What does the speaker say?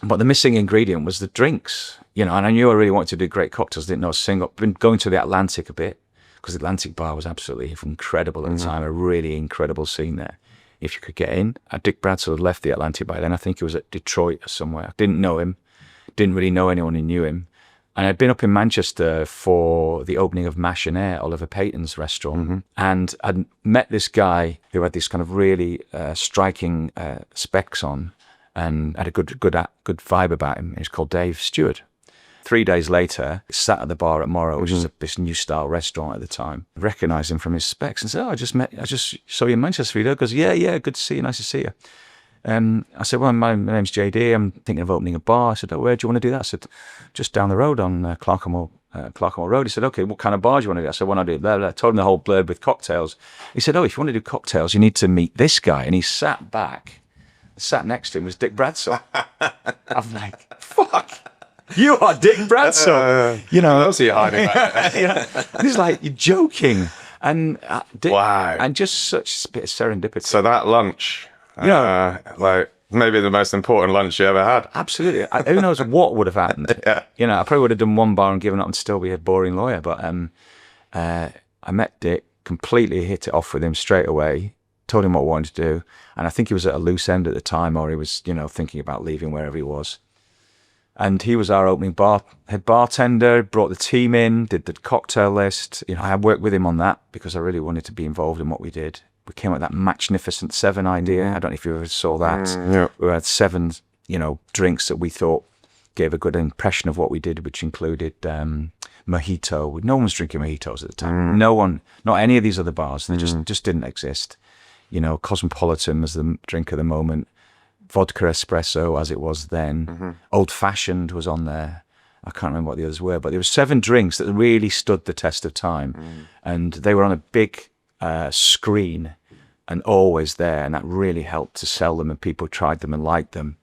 But the missing ingredient was the drinks, you know, and I knew I really wanted to do great cocktails. Didn't know a single. Been going to the Atlantic a bit because the Atlantic bar was absolutely incredible at the time, a really incredible scene there. If you could get in, Dick Bradsell had left the Atlantic by then. I think he was at Detroit or somewhere. I didn't know him, didn't really know anyone who knew him. And I'd been up in Manchester for the opening of Machinere, Oliver Payton's restaurant. And I'd met this guy who had this kind of really striking specs on and had a good vibe about him. He's called Dave Stewart. 3 days later, sat at the bar at Morrow, which is this new style restaurant at the time. Recognised him from his specs and said, "Oh, I just saw you in Manchester." He goes, "Yeah, good to see you, nice to see you." I said, "Well, my name's JD. I'm thinking of opening a bar." I said, "Oh, where do you want to do that?" I said, "Just down the road on Clerkenwell Road." He said, "Okay, what kind of bar do you want to do?" I said, "Well, I do blah, blah." I told him the whole blurb with cocktails. He said, "Oh, if you want to do cocktails, you need to meet this guy." And he sat back. Sat next to him was Dick Bradsell. I'm like, fuck. You are Dick Bradsell. You know, else are you hiding back? You know, he's like, you're joking. And wow. And just such a bit of serendipity. So that lunch, like maybe the most important lunch you ever had. Absolutely. Who knows what would have happened? Yeah. You know, I probably would have done one bar and given up and still be a boring lawyer. But I met Dick, completely hit it off with him straight away. Told him what I wanted to do, and I think he was at a loose end at the time, or he was, you know, thinking about leaving wherever he was. And he was our opening head bartender, brought the team in, did the cocktail list. You know, I worked with him on that because I really wanted to be involved in what we did. We came up with that Magnificent Seven idea. I don't know if you ever saw that. Yeah. We had 7, you know, drinks that we thought gave a good impression of what we did, which included mojito. No one was drinking mojitos at the time. No one, not any of these other bars. They just didn't exist. You know, Cosmopolitan was the drink of the moment. Vodka espresso, as it was then. Old Fashioned was on there. I can't remember what the others were, but there were 7 drinks that really stood the test of time. And they were on a big screen and always there. And that really helped to sell them, and people tried them and liked them.